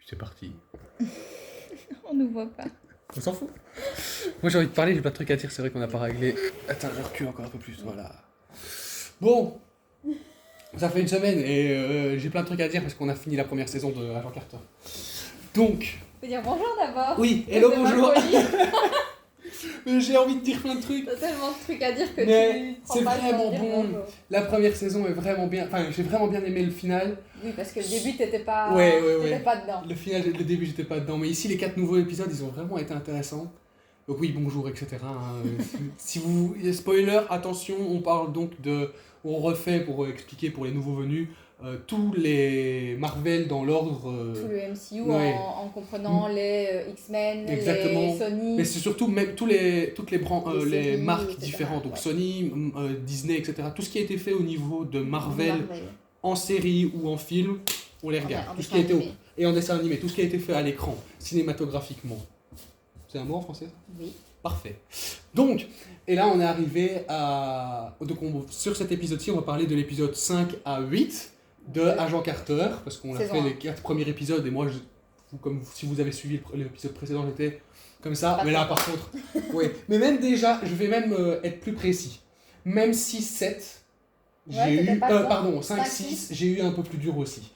C'est parti. On nous voit pas. On s'en fout. Moi j'ai envie de parler, j'ai pas de trucs à dire, c'est vrai qu'on n'a pas réglé. Attends, je recule encore un peu plus, voilà. Bon, ça fait une semaine et j'ai plein de trucs à dire parce qu'on a fini la première saison de Agent Carter. Donc... Je peux dire bonjour d'abord. Oui, hello, C'est bonjour. ma folie. J'ai envie de dire plein de trucs. T'as tellement de trucs à dire que Mais tu prends c'est pas le temps de vraiment dire bon. bonjour. La première saison est vraiment bien, enfin j'ai vraiment bien aimé le final. Oui, parce que le début t'étais pas, Ouais. t'étais pas dedans. Le final, le début j'étais pas dedans, mais ici les 4 nouveaux épisodes ils ont vraiment été intéressants. Donc oui, bonjour, etc. Si vous... Spoiler, attention, on parle donc de... On refait, pour expliquer pour les nouveaux venus, tous les Marvel dans l'ordre... Tout le MCU ouais. en comprenant les X-Men, Exactement. les Sony. Mais c'est surtout même toutes les Les les séries, marques etc. différentes, donc Ouais. Sony, Disney, etc. Tout ce qui a été fait au niveau de Marvel, Marvel. en série ou en film, on les regarde. En Tout ce dessin qui a été animé. et en dessin animé, tout ce qui a été fait à l'écran, cinématographiquement. C'est un mot en français? Oui. Parfait. Donc, et là on est arrivé à... Donc sur cet épisode-ci, on va parler de l'épisode 5 à 8 de Agent Carter, parce qu'on a Saison fait 1. les 4 premiers épisodes, et moi, comme si vous avez suivi l'épisode précédent, j'étais comme ça, mais là par contre... Oui, mais même déjà, je vais même être plus précis. Même 6-7, j'ai Ouais, t'étais eu... pas dedans. pardon, 5-6, j'ai eu un peu plus dur aussi.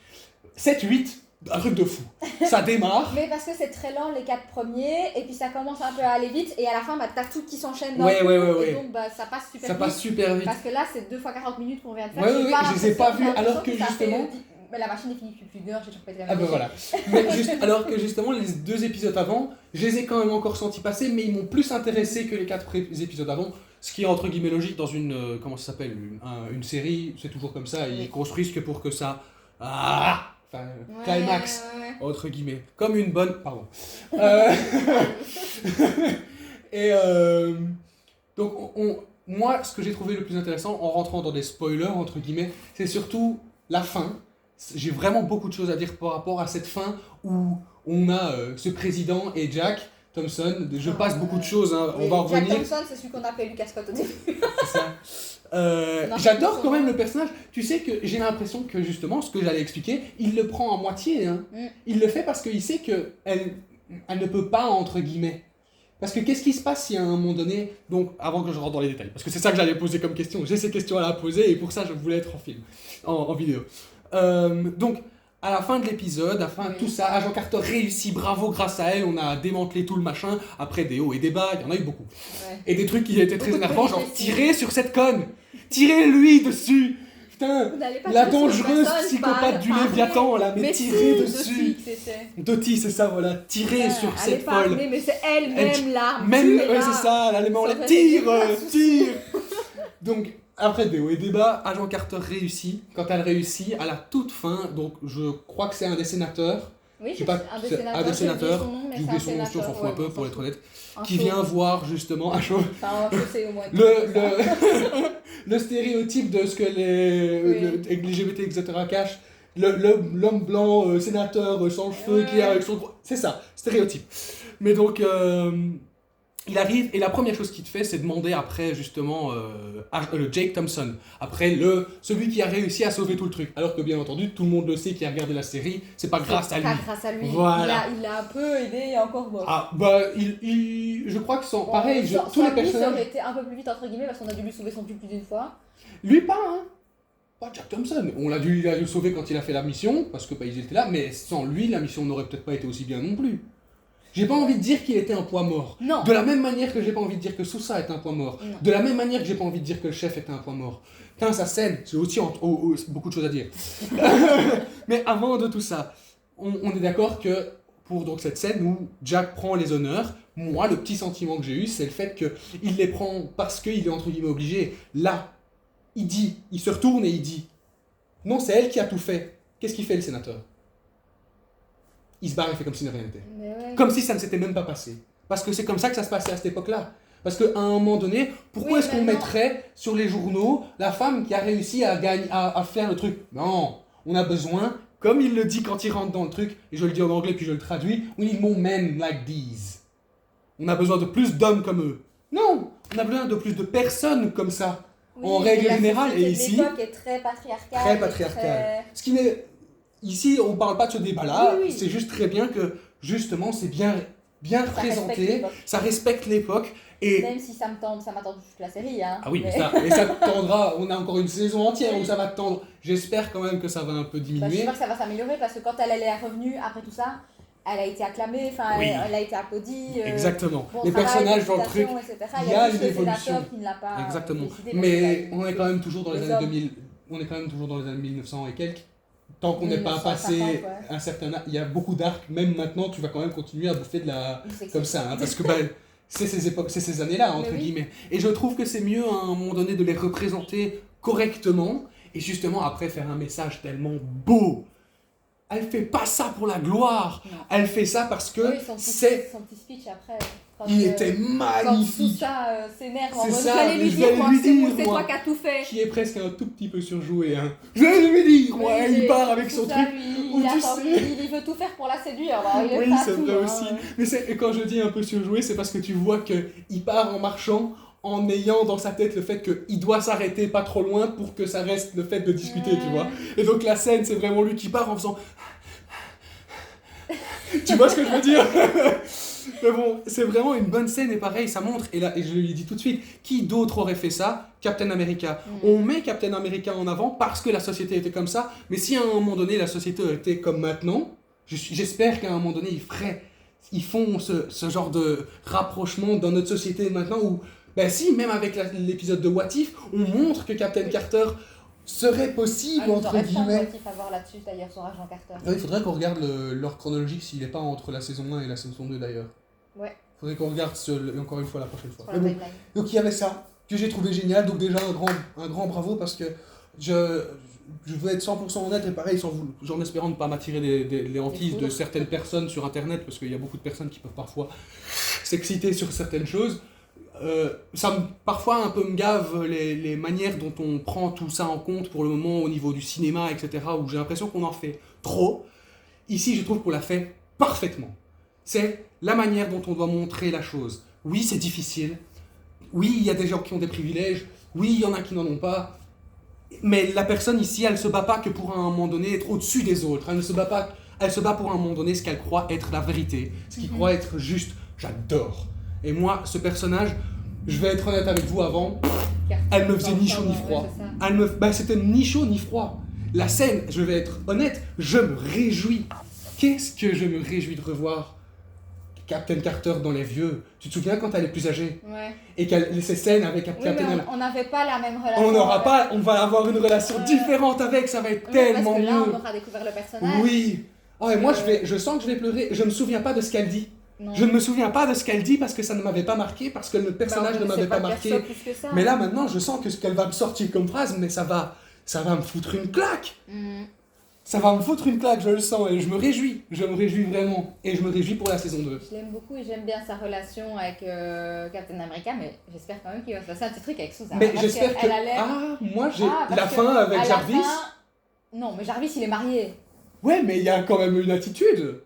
7-8, un truc de fou. Ça démarre. Mais parce que c'est très lent les 4 premiers, et puis ça commence un peu à aller vite, et à la fin, bah, t'as tout qui s'enchaîne d'un Ouais, coup, ouais. et donc bah, ça passe super Ça vite. passe super vite. Parce que là, c'est 2 fois 40 minutes qu'on vient de faire. Ouais, J'ai ouais, pas je les ai pas l'impression- vus, alors que j'ai l'impression ça fait, justement- mais la machine est finie depuis plus d'une heure, j'ai toujours pas été la Ah même ben voilà. Mais alors que justement, les 2 épisodes avant, je les ai quand même encore sentis passer, mais ils m'ont plus intéressé que les 4 épisodes avant. Ce qui est entre guillemets logique dans une... comment ça s'appelle une série, c'est toujours comme ça, ils Oui. construisent que pour que ça... Ah, enfin, climax, Ouais. entre guillemets. Comme une bonne... Pardon. Euh, Et donc, moi, ce que j'ai trouvé le plus intéressant en rentrant dans des spoilers, entre guillemets, c'est surtout la fin. J'ai vraiment beaucoup de choses à dire par rapport à cette fin où on a ce président et Jack Thompson. Je passe beaucoup de choses, hein, on Oui, va en Jack revenir. Thompson, c'est celui qu'on appelle Lucas Scott au début. C'est ça. Non, J'adore c'est quand même bon. le personnage. Tu sais que j'ai l'impression que justement, ce que j'allais expliquer, il le prend à moitié. Hein. Il le fait parce qu'il sait que elle ne peut pas, entre guillemets. Parce que qu'est-ce qui se passe si à un moment donné, donc avant que je rentre dans les détails, parce que c'est ça que j'allais poser comme question, j'ai ces questions à la poser et pour ça je voulais être en film, en vidéo. Donc à la fin de l'épisode, à la fin de tout ça, Agent Carter réussit, bravo, grâce à elle, on a démantelé tout le machin, après des hauts et des bas, il y en a eu beaucoup. Ouais. Et des trucs qui étaient très Beaucoup de énervants, genre péripéties. tirez sur cette conne, tirez-lui dessus, putain, Vous n'allez pas la tirer sur dangereuse personne, psychopathe du parlez. Léviathan là, mais Mais tirez si, dessus. que c'était. Doty, c'est ça, voilà, tirez Ouais, sur elle cette est pas folle. armée, mais c'est elle-même l'arme. Même, tuez-la. ouais, c'est ça, là, les mains, on Ça les aurait tire, été dégueulasse aussi. tire. Donc, après des hauts et des bas, Agent Carter réussit. Quand elle réussit, à la toute fin, donc je crois que c'est un des sénateurs, Oui, je sais pas, un des c'est sénateurs. un des sénateurs, J'ai j'ai oublié son nom, on s'en fout un peu pour être honnête, qui chaud. vient voir justement un show, Enfin, un chaussé au moins. le stéréotype de ce que les LGBT, etc. cachent. L'homme blanc, sénateur, sans cheveux, qui est avec son... C'est ça, stéréotype. Mais donc, il arrive, et la première chose qu'il te fait, c'est demander après, justement, le Jake Thompson. Après, celui qui a réussi à sauver tout le truc. Alors que, bien entendu, tout le monde le sait qui a regardé la série, c'est pas grâce à lui. Pas grâce à lui. Voilà. Il a un peu aidé et encore bon. Ah, bah, je crois que Bon, pareil, sans tous les lui, ça personnages... aurait été un peu plus vite entre guillemets parce qu'on a dû lui sauver son cul plus d'une fois. Lui pas, hein. Pas Jack Thompson. Il a dû le sauver quand il a fait la mission, parce que bah, ils étaient là, mais sans lui, la mission n'aurait peut-être pas été aussi bien non plus. J'ai pas envie de dire qu'il était un poids mort. Non. De la même manière que j'ai pas envie de dire que Sousa est un poids mort. Non. De la même manière que j'ai pas envie de dire que le chef était un poids mort. Putain, sa scène, j'ai aussi beaucoup de choses à dire. Mais avant de tout ça, on est d'accord que pour donc cette scène où Jack prend les honneurs, moi, le petit sentiment que j'ai eu, c'est le fait qu'il les prend parce qu'il est entre guillemets obligé. Là, il se retourne et il dit non, c'est elle qui a tout fait. Qu'est-ce qu'il fait le sénateur? Il se barre et fait comme si de rien n'était. Mais ouais. Comme si ça ne s'était même pas passé. Parce que c'est comme ça que ça se passait à cette époque-là. Parce qu'à un moment donné, pourquoi Oui, est-ce qu'on maintenant- mettrait sur les journaux la femme qui a réussi à faire le truc? Non, on a besoin, comme il le dit quand il rentre dans le truc, et je le dis en anglais puis je le traduis, we need more men like these. On a besoin de plus d'hommes comme eux. Non, on a besoin de plus de personnes comme ça. Oui, en règle la générale, société et de ici, l'époque est très patriarcale. très patriarcal. Ce qui n'est... ici, on parle pas de ce débat-là, Oui, oui. c'est juste très bien que, justement, c'est bien Ça respecte représenté, l'époque. ça respecte l'époque, et... Même si ça m'a tendu toute la série. Hein, Ah oui, mais- et ça te tendra, on a encore une saison entière où ça va te tendre. J'espère quand même que ça va un peu Bah, diminuer. j'espère que ça va s'améliorer parce que quand elle est revenue après tout ça, elle a été acclamée, enfin Oui. elle a été applaudie. Exactement. Bon Les travail, personnages dans le truc, félicitations, etc. il Il y y a a une juste le évolution. sénateur qui ne l'a pas Exactement. décidé parce Mais qu'il a on est quand même toujours dans les les années hommes. 2000, on est quand même toujours dans les années 1900 et quelques. Tant qu'on n'est pas 1950, passé ouais. un certain âge, il y a beaucoup d'arcs, même maintenant tu vas quand même continuer à bouffer de la... Du sexisme. comme ça, hein, parce que c'est ces époques, c'est ces années-là, entre Mais oui. guillemets. Et je trouve que c'est mieux à un moment donné de les représenter correctement, et justement après faire un message tellement beau. Elle fait pas ça pour la gloire, Non. elle fait ça parce que Oui, son petit speech après. Quand, il euh, était Quand magnifique. Sousa s'énerve en C'est mode ça, j'allais lui je dire vais moi, lui dire, c'est moi. toi qui as tout fait. Qui est presque un tout petit peu surjoué, hein. Je vais lui dire, moi, Oui, il part avec son Sousa, truc. lui, où il, tu attend- sais. il veut tout faire pour la séduire. Alors, il est Oui, prêt à c'est tout, vrai hein. aussi. Mais et quand je dis un peu surjoué, c'est parce que tu vois qu'il part en marchant en ayant dans sa tête le fait qu'il doit s'arrêter pas trop loin pour que ça reste le fait de discuter, tu vois. Et donc la scène, c'est vraiment lui qui part en faisant... Tu vois ce que je veux dire? Mais bon, c'est vraiment une bonne scène et pareil, ça montre, et là, et je lui ai dit tout de suite, qui d'autre aurait fait ça? Captain America. On met Captain America en avant parce que la société était comme ça, mais si à un moment donné la société était comme maintenant, j'espère qu'à un moment donné ils font ce genre de rapprochement dans notre société maintenant où, ben si, même avec l'épisode de What If, on montre que Captain Carter serait possible, Ah, entre guillemets. à voir là-dessus, d'ailleurs, sur Agent Carter. Ah, il faudrait qu'on regarde l'ordre chronologique s'il n'est pas entre la saison 1 et la saison 2 d'ailleurs. Ouais, Il faudrait qu'on regarde encore une fois la prochaine fois. sur Mais la bon. timeline. Donc il y avait ça, que j'ai trouvé génial, donc déjà un grand bravo parce que je veux être 100% honnête et pareil, en espérant ne pas m'attirer les hantises de certaines personnes sur internet, parce qu'il y a beaucoup de personnes qui peuvent parfois s'exciter sur certaines choses. Parfois un peu me gave les manières dont on prend tout ça en compte pour le moment au niveau du cinéma, etc., où j'ai l'impression qu'on en fait trop. Ici, je trouve qu'on l'a fait parfaitement. C'est la manière dont on doit montrer la chose. Oui, c'est difficile. Oui, il y a des gens qui ont des privilèges. Oui, il y en a qui n'en ont pas. Mais la personne ici, elle se bat pas que pour un moment donné être au-dessus des autres. Elle ne se bat pas. Elle se bat pour un moment donné ce qu'elle croit être la vérité, ce qu'elle croit être juste. J'adore. Et moi, ce personnage, je vais être honnête avec vous avant, elle me faisait ni chaud ni froid. C'était ni chaud ni froid. La scène, je vais être honnête, je me réjouis. Qu'est-ce que je me réjouis de revoir Captain Carter dans les vieux. Tu te souviens quand elle est plus âgée? Ouais. Et ces scènes avec Oui, Captain mais on n'avait pas la même relation. on va avoir une relation différente avec, ça va être Ouais, tellement parce que là, mieux. on aura découvert le personnage. Oui. Ah, et moi, je sens que je vais pleurer. Je me souviens pas de ce qu'elle dit. Non. Je ne me souviens pas de ce qu'elle dit parce que ça ne m'avait pas marqué, parce que le personnage ne m'avait pas marqué. Plus que ça. Mais là, maintenant, je sens que ce qu'elle va me sortir comme phrase, mais ça va me foutre une claque. Ça va me foutre une claque, je le sens, et je me réjouis vraiment. Et je me réjouis pour la saison 2. Je l'aime beaucoup et j'aime bien sa relation avec Captain America, mais j'espère quand même qu'il va se passer un petit truc avec Sousa. Mais Parce j'espère que... elle a l'air- Ah, moi, j'ai Ah, parce la que fin avec à la Jarvis. fin- Non, mais Jarvis, il est marié. Ouais, mais il y a quand même une attitude.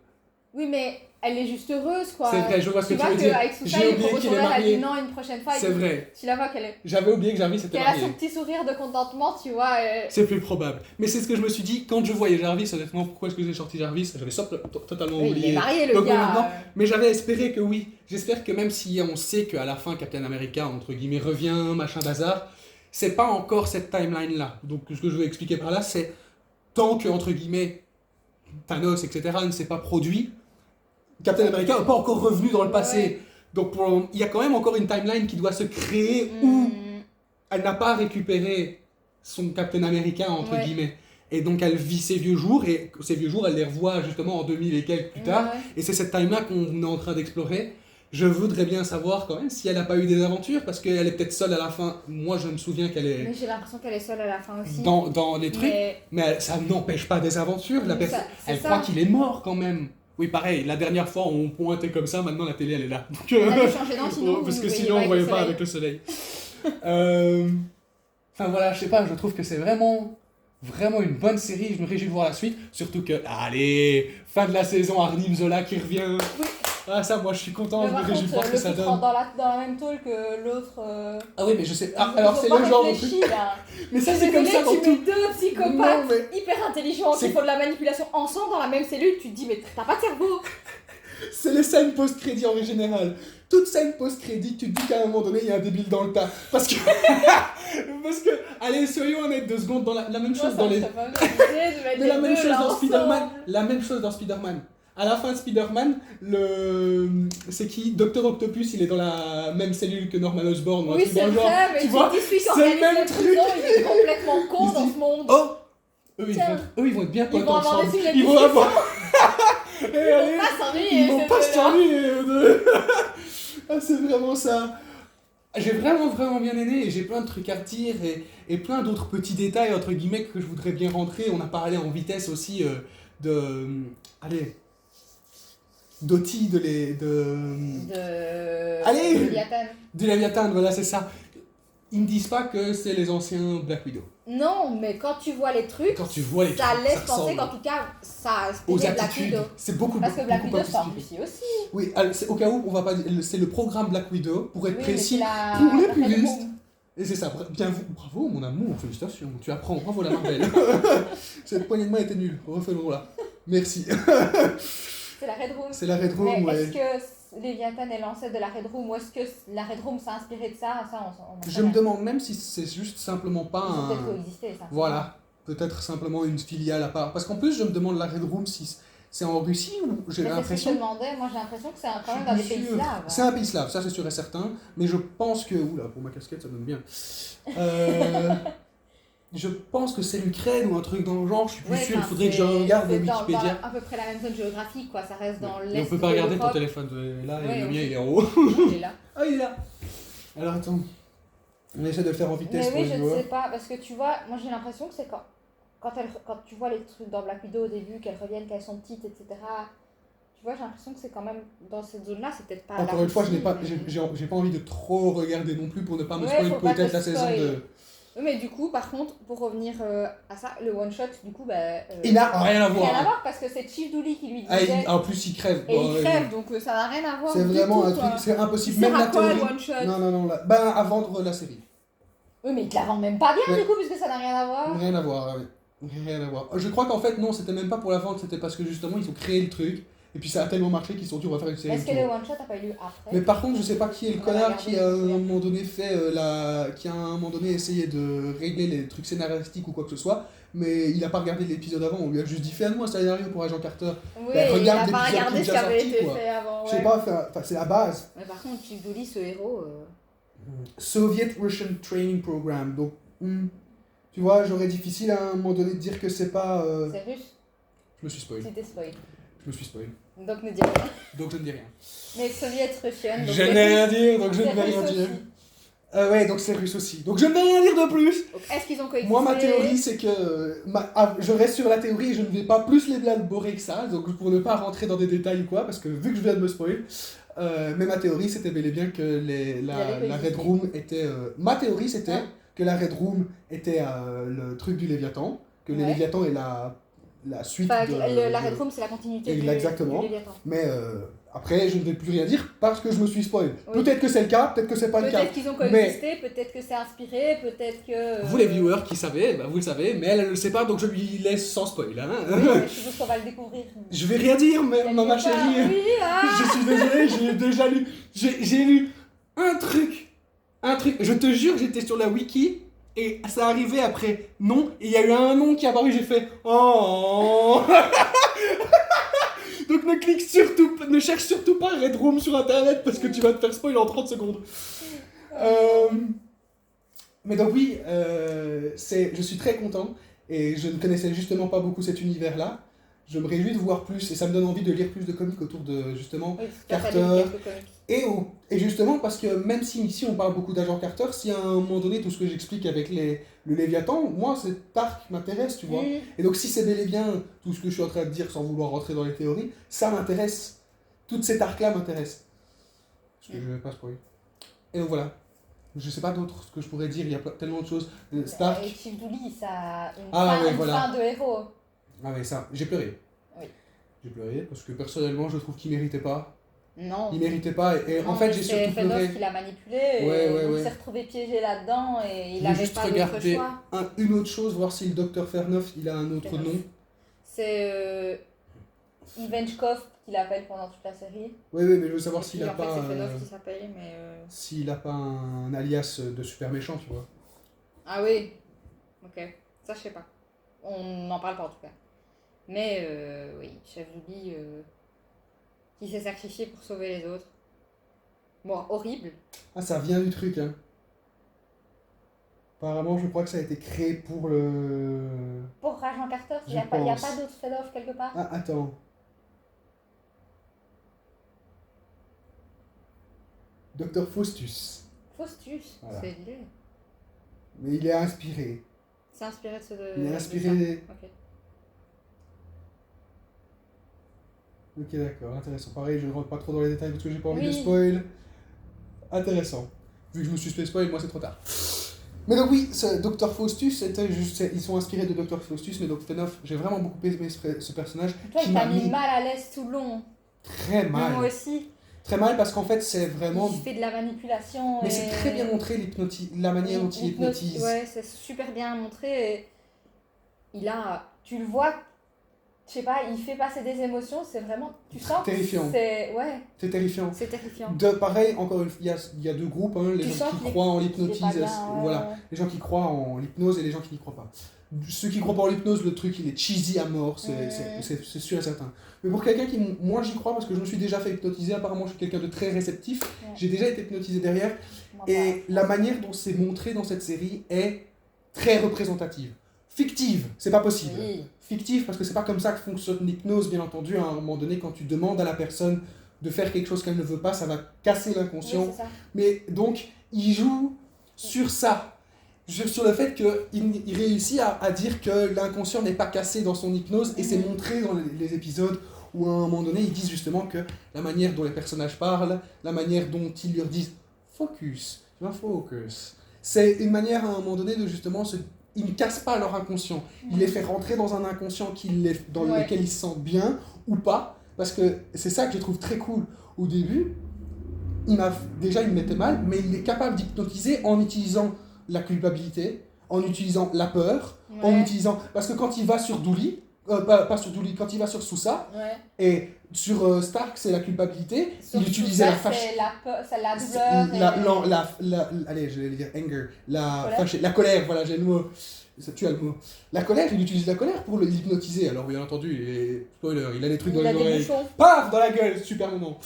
Oui, mais elle est juste heureuse, quoi. C'est vrai, je vois ce que tu vois veux dire. qu'avec Sousa, J'ai il oublié propose qu'il son est verre, elle marié. dit non une prochaine fois. C'est vrai. Tu la vois qu'elle est... J'avais oublié que Jarvis était qu'elle a son marié. petit sourire de contentement, tu vois. C'est plus probable. Mais c'est ce que je me suis dit quand je voyais Jarvis, honnêtement, pourquoi est-ce que j'ai sorti Jarvis? J'avais totalement Oui, oublié. il est marié, le Donc, gars. maintenant, mais j'avais espéré que oui. J'espère que même si on sait qu'à la fin, Captain America, entre guillemets, revient, machin bazar, c'est pas encore cette timeline-là. Donc ce que je veux expliquer par là, c'est tant que, entre guillemets, Thanos, etc., ne s'est pas produit, Captain America n'est pas encore revenu dans le passé. Ouais. Donc il y a quand même encore une timeline qui doit se créer où elle n'a pas récupéré son Captain America, entre guillemets. Et donc elle vit ses vieux jours, et ces vieux jours, elle les revoit justement en 2000 et quelques plus tard. Ouais. Et c'est cette time-là qu'on est en train d'explorer. Je voudrais bien savoir quand même si elle n'a pas eu des aventures, parce qu'elle est peut-être seule à la fin. Moi, je me souviens qu'elle est Mais j'ai l'impression qu'elle est seule à la fin aussi. dans les trucs, Mais mais ça n'empêche pas des aventures. La Ça, personne, c'est elle ça. croit qu'il est mort quand même. Oui, pareil, la dernière fois on pointait comme ça, maintenant la télé elle est là. Donc, elle a changé d'angle, sinon parce vous que voyez sinon on pas voyait avec pas le avec le soleil. Enfin voilà, je sais pas, je trouve que c'est vraiment une bonne série, je me réjouis de voir la suite. Surtout que, allez, fin de la saison, Arnim Zola qui revient. Oui. Ah, ça, moi, je suis content, Mais je me par réjouis de contre, voir que le ça titre donne. rentre dans la même tôle que l'autre. Ah oui, mais je sais. Ah, Ils alors, ont c'est pas le genre de réfléchi, truc. là. Mais ça, Je suis c'est comme désolée, ça dans tu mets tout. deux psychopathes Non, mais hyper intelligents c'est- qui font de la manipulation ensemble dans la même cellule, tu te dis, mais t'as pas de cerveau. c'est les scènes post-crédit en général. Toute scène post-crédit, tu te dis qu'à un moment donné, il y a un débile dans le tas. Parce que. Parce que. Allez, soyons honnêtes 2 secondes. Dans la même Moi, chose ça dans me les. ferait pas mal l'idée de mettre Mais la les même deux chose là dans Spider-Man. ensemble. La même chose dans Spider-Man. À la fin de Spider-Man, c'est qui Docteur Octopus, il est dans la même cellule que Norman Osborn. ou un Oui, truc dans c'est le genre. vrai, mais tu tu vois, te dis, celui qui c'est le organise même les truc. prisons, il est complètement Il con se dans dit, ce monde. Oh eux Tiens. ils vont être bien Ils potes vont avoir ensemble. des films Ils vont avoir. Eh, Ils allez, vont pas s'ennuyer. ils vont ces pas deux-là. s'ennuyer. Ah, c'est vraiment ça. J'ai vraiment bien aimé et j'ai plein de trucs à dire et plein d'autres petits détails entre guillemets que je voudrais bien rentrer. On a parlé en vitesse aussi allez, d'Oti, Allez. De Léviathan. de Léviathan, voilà c'est ça. Ils me disent pas que c'est les anciens Black Widow. Non, mais quand tu vois les trucs, Quand tu vois les ça trucs, laisse ça penser ressemble qu'en tout cas, ça a aux inspiré Black attitudes. Widow. C'est beaucoup Parce que Black beaucoup Widow, pas c'est en expliqué. Russie aussi. Oui, c'est au cas où on va pas. C'est le programme Black Widow pour être Oui, mais précis. c'est la- pour les la puristes. Red Room. Et c'est ça, bravo mon amour, félicitations, tu apprends, bravo la Marvel. Cette poignée de main était nulle, refais-le-la. Merci. C'est la Red Room. C'est la Red Room, Mais ouais. est-ce que Léviathan est l'ancêtre de la Red Room ou est-ce que la Red Room s'est inspirée de ça? Ça, on Je me demande même si c'est juste simplement pas Ils ont peut-être un. coexisté, ça. Voilà, peut-être simplement une filiale à part. Parce qu'en plus, je me demande la Red Room si c'est en Russie ou j'ai Mais c'est ce que je te l'impression. demandais, moi j'ai l'impression que c'est quand même Je dans des suis pays sûr. slaves. C'est un pays slave, ça c'est sûr et certain. Mais je pense que. Oula, pour ma casquette, ça donne bien. Je pense que c'est l'Ukraine ou un truc dans le genre, je suis plus Ouais, sûr, il enfin, faudrait que je c'est- regarde c'est le dans Wikipédia. à peu près la même zone géographique, quoi. Ça reste dans l'est. Mais on peut pas de regarder ton l'Europe. téléphone là et Ouais, le aussi. mien il est en haut. Il est là. Ah il est là. Alors attends, on essaie de le faire en vitesse Mais pour oui, les je ne joueurs. sais pas, parce que tu vois, moi j'ai l'impression que c'est quand tu vois les trucs dans Black Widow au début, qu'elles reviennent, qu'elles sont petites, etc. Tu vois, j'ai l'impression que c'est quand même dans cette zone-là, c'est peut-être pas. Encore la une fois, je n'ai Russie, pas, mais- j'ai pas envie de trop regarder non plus pour ne pas me Ouais, spoiler faut pas peut-être te la saison spoil. de. Oui, mais du coup, par contre, pour revenir à ça, le one shot, du coup, Il n'a rien à voir. rien à hein. voir parce que c'est Chief Dooley qui lui Ah, disait. en plus il crève. Et Bon, il crève, donc ça n'a rien à voir. c'est du vraiment tout, un truc, quoi. c'est Il impossible. sert Même à la quoi le théorie. one shot? Non, non, non. Ben à vendre la série. Oui, mais ils te la vendent même pas bien Ouais. du coup, puisque ça n'a rien à voir. Rien à voir, ouais. Rien à voir. Je crois qu'en fait, non, c'était même pas pour la vente, c'était parce que justement, ils ont créé le truc. Et puis ça a tellement marché qu'ils se sont dit, on va faire une série. Est-ce que le one shot n'a pas eu lieu après? Mais par contre, je sais pas qui est le On va connard regarder, qui a à je me un souviens. moment donné qui a à un moment donné essayé de régler les trucs scénaristiques ou quoi que ce soit, mais il a pas regardé l'épisode avant, on lui a juste dit fais-moi un scénario pour Agent Carter. Oui, Ben, il regarde n'a pas l'épisode regardé qui ce est qui déjà avait sorti, été quoi. fait avant. Je sais Ouais. pas, enfin, c'est la base. Mais par contre, Chief Dooley, ce héros. Soviet Russian Training Program, donc tu vois, j'aurais difficile à un moment donné de dire que c'est pas. C'est russe, Je me suis spoil. c'était spoil. Je me suis spoil. Donc ne dis rien. Donc je ne dis rien. Mais Soviet Russian. donc Je c'est n'ai russe. rien dire, donc je ne C'est vais rien russe dire. aussi. Ouais, donc c'est russe aussi. Donc je ne vais rien dire de plus. Donc est-ce qu'ils ont coexisté? Moi, ma théorie, c'est que je reste sur la théorie et je ne vais pas plus l'élaborer que ça, donc pour ne pas rentrer dans des détails ou quoi, parce que vu que je viens de me spoil, mais ma théorie, c'était bel et bien que la Red Room était... ma théorie, c'était Hein? que la Red Room était le truc du Léviathan, que le Ouais. Léviathan est la suite Enfin, de... la de- Red Room, c'est la continuité Exactement. du Léviathan. Mais après, je ne vais plus rien dire parce que je me suis spoil. Oui. Peut-être que c'est le cas, peut-être que c'est pas le cas. Peut-être qu'ils ont coexisté, peut-être que c'est inspiré, peut-être que. Vous les viewers qui savez, bah, vous le savez, mais elle ne le sait pas, donc je lui laisse sans spoil. Hein. Oui, mais je suppose qu'on va le découvrir. Je vais rien dire, mais Elle ma dit pas, chérie, Oui, ah je suis désolé, j'ai déjà lu, j'ai lu un truc, je te jure, j'étais sur la wiki, et ça arrivait après nom, et il y a eu un nom qui est apparu, j'ai fait oh. Donc ne cherche surtout pas Red Room sur internet, parce que tu vas te faire spoil en 30 secondes. Mais donc oui, je suis très content, et je ne connaissais justement pas beaucoup cet univers-là. Je me réjouis de voir plus, et ça me donne envie de lire plus de comics autour de, justement, Oui, parce que Carter. t'as lu quelques comics. et justement parce que même si ici on parle beaucoup d'agent Carter, si à un moment donné tout ce que j'explique avec le Léviathan, moi cet arc m'intéresse, tu vois. Mm. Et donc si c'est bel et bien tout ce que je suis en train de dire sans vouloir rentrer dans les théories, ça m'intéresse. Tout cet arc-là m'intéresse. Parce que je vais pas spoiler. Et donc voilà. Je sais pas d'autres ce que je pourrais dire, il y a tellement de choses. Stark. Et Chief Dooley, ça a Ah ouais, une voilà. fin de héros. Ah ouais, ça, j'ai pleuré. Oui. J'ai pleuré parce que personnellement je trouve qu'il méritait pas. Non. Il méritait pas. Et Non, en fait, mais j'ai c'est surtout pleuré. Fedov qui l'a manipulé. Ouais. Il s'est retrouvé piégé là-dedans et il Je vais n'avait juste pas d'autre regarder choix. une autre chose, voir si le docteur Fernoff, il a un autre Fernoff. nom. C'est Ivanchkov qui l'appelle pendant toute la série. Oui, mais je veux savoir Et s'il puis, a en fait, pas... c'est Fedov qui s'appelle, mais... S'il a pas un alias de super méchant, tu vois. Ah oui. Ok. Ça, je sais pas. On n'en parle pas en tout cas. Mais oui, Chef Zoubi qui s'est sacrifié pour sauver les autres. Bon, horrible. Ah, ça vient du truc, hein. Apparemment, je crois que ça a été créé pour le... Pour Agent Carter, il Je n'y a pas pense. d'autre Fedov quelque part. Ah, attends. Docteur Faustus. Faustus, Voilà. c'est l'idée. Mais il est inspiré. C'est inspiré de ce... Il est inspiré... Ok. Ok, d'accord, intéressant. Pareil, je ne rentre pas trop dans les détails parce que j'ai pas envie de Oui. spoil. Intéressant. Vu que je me suis fait spoil, moi c'est trop tard. Mais donc oui, ce Dr Faustus, ils sont inspirés de Dr Faustus, mais donc Fedov, j'ai vraiment beaucoup aimé ce personnage. Toi, qui il t'a m'a mis mis mal à l'aise tout le long. très mal. Moi aussi. Très mal parce qu'en fait c'est vraiment... Il fait de la manipulation. Mais et... c'est très bien montré la manière dont il hypnotise. Ouais, c'est super bien montré. Et il a... Tu le vois, je sais pas, il fait passer des émotions, c'est vraiment... Tu sens Terrifiant. que c'est... Ouais, C'est terrifiant. c'est terrifiant. Pareil, encore une fois, il y a deux groupes, hein, les Tu gens sens qui qu'il est- croient en qu'il est l'hypnotise, pas bien, voilà, les gens qui croient en l'hypnose et les gens qui n'y croient pas. Ceux qui croient pas en l'hypnose, le truc il est cheesy à mort, c'est sûr et certain. Mais pour quelqu'un qui, moi j'y crois parce que je me suis déjà fait hypnotiser, apparemment je suis quelqu'un de très réceptif, j'ai déjà été hypnotisé derrière, Moi, et la manière dont c'est montré dans cette série est très représentative. Fictive, c'est pas possible. Oui. Fictive parce que c'est pas comme ça que fonctionne l'hypnose, bien entendu, à un moment donné, quand tu demandes à la personne de faire quelque chose qu'elle ne veut pas, ça va casser l'inconscient. Oui, c'est ça. Mais donc, il joue sur ça, sur le fait qu'il réussit à dire que l'inconscient n'est pas cassé dans son hypnose, et c'est montré dans les épisodes où à un moment donné, ils disent justement que la manière dont les personnages parlent, la manière dont ils leur disent « focus », tu vois, « focus », c'est une manière à un moment donné de justement ils ne cassent pas leur inconscient, ils les font rentrer dans un inconscient dans lequel ils se sentent bien ou pas, parce que c'est ça que je trouve très cool. Au début, il me mettait mal, mais il est capable d'hypnotiser en utilisant la culpabilité, en utilisant la peur, en utilisant... Parce que quand il va sur Dooley, pas sur Dooley, quand il va sur Sousa, et sur Stark, c'est la culpabilité, il utilisait la fâche... C'est la douleur. Allez, je vais dire anger, Colère. la colère, voilà, j'ai le mot. Tu as le mot. La colère, il utilise la colère pour l'hypnotiser. Alors, bien entendu, spoiler, il a des trucs dans les oreilles. Paf, dans la gueule, super moment.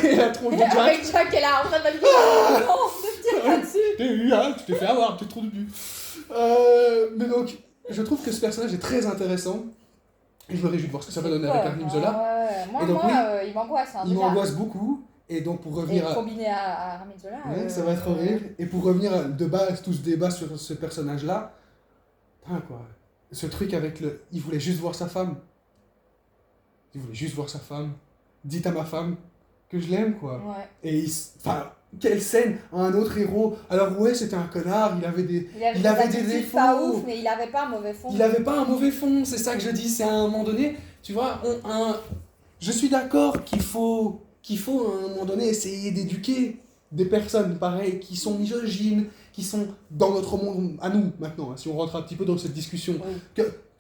Et la tronche de Jack. Avec Jack, elle a en train de me dire non, ne tire pas dessus. Tu t'es fait avoir, tu t'es trop de but. Mais donc, je trouve que ce personnage est très intéressant. Et je me réjouis de voir ce que ça va donner avec Arnim Zola. Moi, Et donc, il m'angoisse. Hein, il déjà. m'angoisse beaucoup. Et donc, pour revenir Et combiné à Armin Zola. Ouais, ça va être horrible. Et pour revenir de base, tout ce débat sur ce personnage-là, putain quoi, ce truc avec le... Il voulait juste voir sa femme. Il voulait juste voir sa femme. Dites à ma femme que je l'aime, quoi. Ouais. Et enfin, quelle scène, un autre héros. Alors ouais, c'était un connard, il avait des défauts. Pas ouf, mais il avait pas un mauvais fond. Il avait pas un mauvais fond, c'est ça que je dis. C'est à un moment donné, tu vois, je suis d'accord qu'il faut à un moment donné essayer d'éduquer des personnes pareilles qui sont misogynes, qui sont dans notre monde à nous maintenant, si on rentre un petit peu dans cette discussion,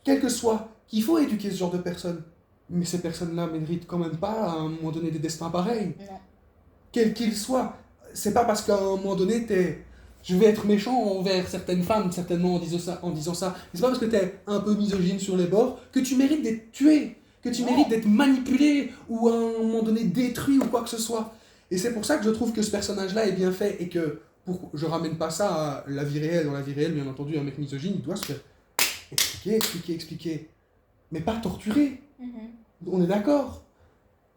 quel que soit, qu'il faut éduquer ce genre de personnes. Mais ces personnes-là ne méritent quand même pas à un moment donné des destins pareils. Non. Quels qu'ils soient. C'est pas parce qu'à un moment donné je vais être méchant envers certaines femmes, certainement en disant ça. C'est pas parce que t'es un peu misogyne sur les bords que tu mérites d'être tué, que tu mérites d'être manipulé ou à un moment donné détruit ou quoi que ce soit. Et c'est pour ça que je trouve que ce personnage-là est bien fait et que je ramène pas ça à la vie réelle. Dans la vie réelle, bien entendu, un mec misogyne, il doit se faire expliquer. Mais pas torturer. On est d'accord.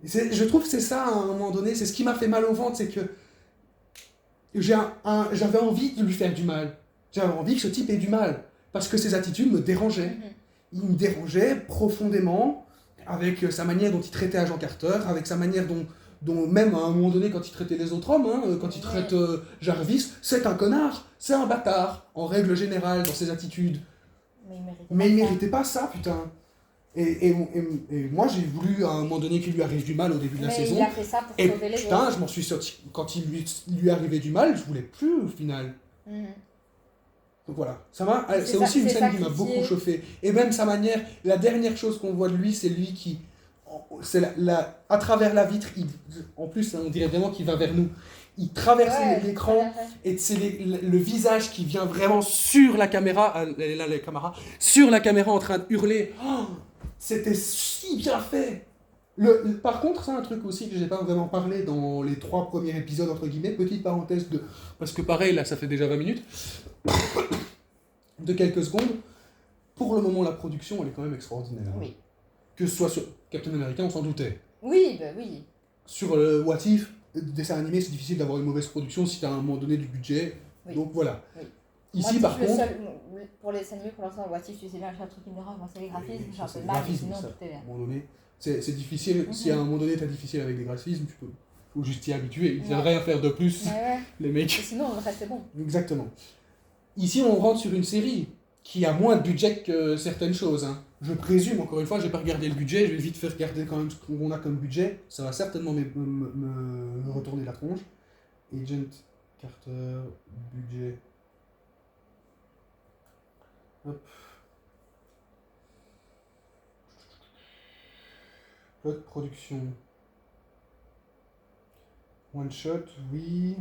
Je trouve que c'est ça, à un moment donné, c'est ce qui m'a fait mal au ventre, c'est que j'avais envie de lui faire du mal. J'avais envie que ce type ait du mal. Parce que ses attitudes me dérangeaient. Il me dérangeait profondément avec sa manière dont il traitait Agent Carter, avec sa manière dont même à un moment donné, quand il traitait les autres hommes, quand il traite Jarvis, c'est un connard, c'est un bâtard, en règle générale, dans ses attitudes. Mais il méritait pas ça, putain. Et moi, j'ai voulu à un moment donné qu'il lui arrive du mal au début de la Mais saison. il a fait ça pour Et sauver les putain, autres. je m'en suis sorti. Quand lui arrivait du mal, je voulais plus au final. Mhm. Donc voilà, C'est c'est ça- aussi une c'est scène qui m'a sacrifié. beaucoup chauffé. Et même sa manière, la dernière chose qu'on voit de lui, c'est lui qui, c'est à travers la vitre, en plus, on dirait vraiment qu'il va vers nous. Il traverse Ouais, l'écran tout à fait. et c'est le visage qui vient vraiment sur la caméra, elle est là la caméra, sur la caméra en train de hurler. Oh, c'était si bien fait. Par contre, c'est un truc aussi que j'ai pas vraiment parlé dans les 3 premiers épisodes, entre guillemets, petite parenthèse parce que pareil, là, ça fait déjà 20 minutes, de quelques secondes. Pour le moment, la production, elle est quand même extraordinaire. Oui. Que ce soit sur Captain America, on s'en doutait. Oui, bah oui. Sur le What If, dessin animé, c'est difficile d'avoir une mauvaise production si tu as à un moment donné du budget. Oui. Donc voilà. Oui. Ici, Moi, par le contre, seul- pour les animés, pour l'instant, What If, tu sais bien, j'ai un truc qui me dérange, moi, c'est les graphismes, j'ai un peu de mal, mais sinon, ça, tout est bien. à un moment donné, c'est difficile. Si à un moment donné, tu as difficile avec les graphismes, tu peux. Faut juste t'y habituer. Ils ne Ouais. rien faire de plus, Mais ouais. les Et mecs. sinon, le reste est bon. Exactement. Ici, on rentre sur une série qui a moins de budget que certaines choses. Hein. Je présume, encore une fois, je vais pas regarder le budget, je vais vite faire regarder quand même ce qu'on a comme budget. Ça va certainement me retourner la tronche. Agent Carter, budget. Hop. Plot production. One shot, oui.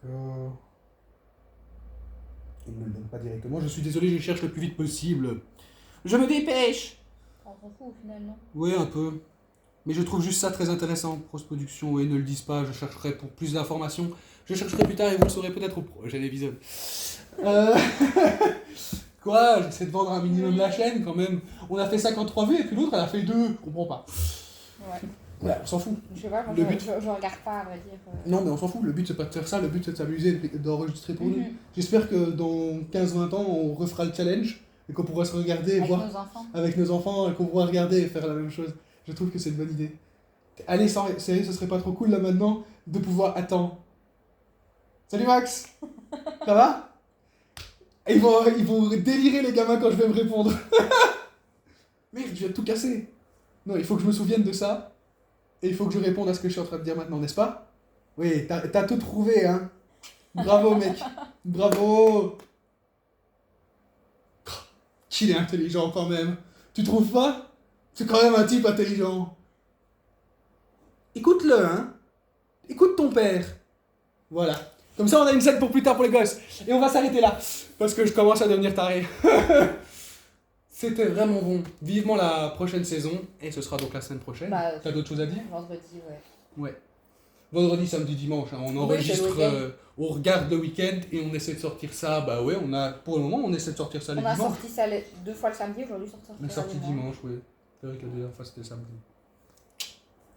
D'accord. Il ne me le donne pas directement. Je suis désolé, je cherche le plus vite possible. Je me dépêche. On s'en fout au final, non? Oui, un peu. Mais je trouve juste ça très intéressant. Post-production, oui, ne le disent pas. Je chercherai pour plus d'informations. Je chercherai plus tard et vous le saurez peut-être au prochain épisode. Quoi? J'essaie de vendre un minimum la chaîne quand même. On a fait 53 vues et puis l'autre elle a fait 2. Je comprends pas. Ouais. Ouais, on s'en fout. Je sais pas, moi, Le but- je regarde pas, à vrai dire. Non, mais on s'en fout. Le but c'est pas de faire ça. Le but c'est de s'amuser et d'enregistrer pour nous. Mhm. J'espère que dans 15-20 ans on refera le challenge et qu'on pourra se regarder et Avec voir nos enfants. avec nos enfants et qu'on pourra regarder et faire la même chose. Je trouve que c'est une bonne idée. Allez, sérieux, ce serait pas trop cool là maintenant de pouvoir. Attends. Salut Max. Ça va? Ils vont délirer les gamins quand je vais me répondre. Merde, je viens de tout casser. Non, il faut que je me souvienne de ça. Et il faut que je réponde à ce que je suis en train de dire maintenant, n'est-ce pas? Oui, t'as tout trouvé, hein. Bravo, mec. Bravo. Qu'il est intelligent quand même. Tu trouves pas? C'est quand même un type intelligent. Écoute-le, hein. Écoute ton père. Voilà. Comme ça, on a une scène pour plus tard pour les gosses. Et on va s'arrêter là. Parce que je commence à devenir taré. C'était vraiment bon. Vivement la prochaine saison. Et ce sera donc la semaine prochaine. Bah, T'as d'autres choses à dire? Vendredi, ouais. Ouais. Vendredi, samedi, dimanche. Hein. On Oui, enregistre, c'est le week-end. on regarde le week-end et on essaie de sortir ça. Bah ouais, pour le moment, on essaie de sortir ça les On a dimanches. sorti ça 2 fois le samedi, aujourd'hui On est sorti dimanche, oui. C'est vrai que la dernière fois c'était samedi.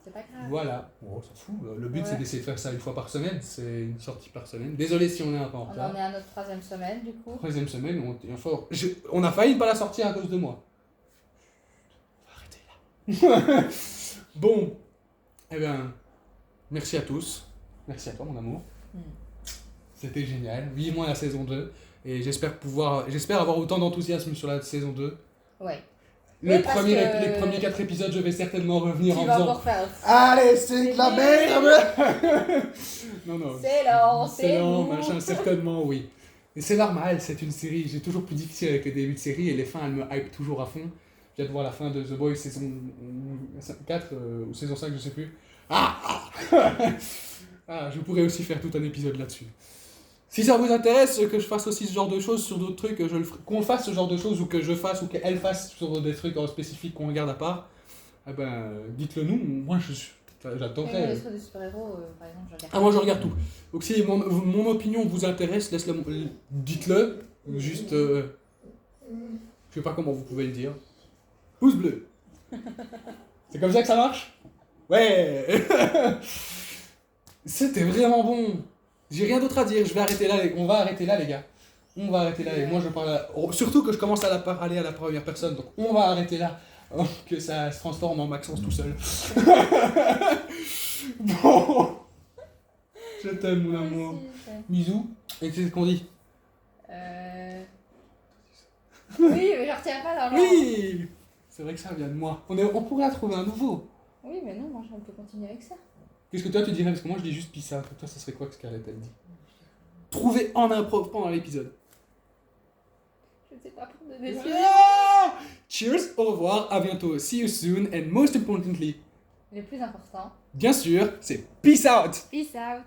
C'est pas grave. Voilà. Bon, on s'en fout. Le but Ouais. c'est d'essayer de faire ça une fois par semaine. C'est une sortie par semaine. Désolé si on est un peu en On retard. en est à notre 3e semaine, du coup. Troisième semaine, on a failli ne pas la sortir à cause de moi. Arrêtez là. Bon. Eh bien, merci à tous. Merci à toi, mon amour. Mm. C'était génial. Vivement la saison 2. Et j'espère avoir autant d'enthousiasme sur la saison 2. Ouais. Les Oui, parce premiers, que- les premiers 4 épisodes, je vais certainement revenir Tu en vas faisant. encore faire. Allez, c'est de la merde. Non, non. C'est lent, c'est lent, mou. machin, certainement, oui. Et c'est normal, c'est une série. J'ai toujours plus difficile avec les débuts de série et les fins, elles me hype toujours à fond. J'ai hâte de voir la fin de The Boys saison 4 ou saison 5, je sais plus. Ah, je pourrais aussi faire tout un épisode là-dessus. Si ça vous intéresse que je fasse aussi ce genre de choses sur d'autres trucs, qu'on fasse ce genre de choses ou que je fasse ou qu'elle fasse sur des trucs en spécifique qu'on regarde à part, eh ben, dites-le nous. Moi, Mais j'attendrai. les trucs de super-héros, par exemple, je regarde. Ah, moi je regarde tout. Donc si mon opinion vous intéresse, dites-le. Juste, je sais pas comment vous pouvez le dire. Pouce bleu. C'est comme ça que ça marche? Ouais. C'était vraiment bon. J'ai rien d'autre à dire. Je vais arrêter là. On va arrêter là, les gars. On va arrêter là. Et moi je parle. Surtout que je commence à parler à la première personne. Donc on va arrêter là. Avant que ça se transforme en Maxence tout seul. Bon. Je t'aime, mon amour. Merci, Bisous. Et c'est ce qu'on dit. Oui, mais je retiens pas dans Oui. C'est vrai que ça vient de moi. On pourrait en trouver un nouveau. Oui, mais non, moi, on peut continuer avec ça. Qu'est-ce que toi tu dirais? Parce que moi je dis juste peace out. Toi, ça serait quoi que Scarlett elle dit? Trouver en improv pendant l'épisode. Je sais pas pour de décider. Ah! Cheers, au revoir, à bientôt. See you soon, and most importantly, Le plus important. bien sûr, c'est peace out! Peace out.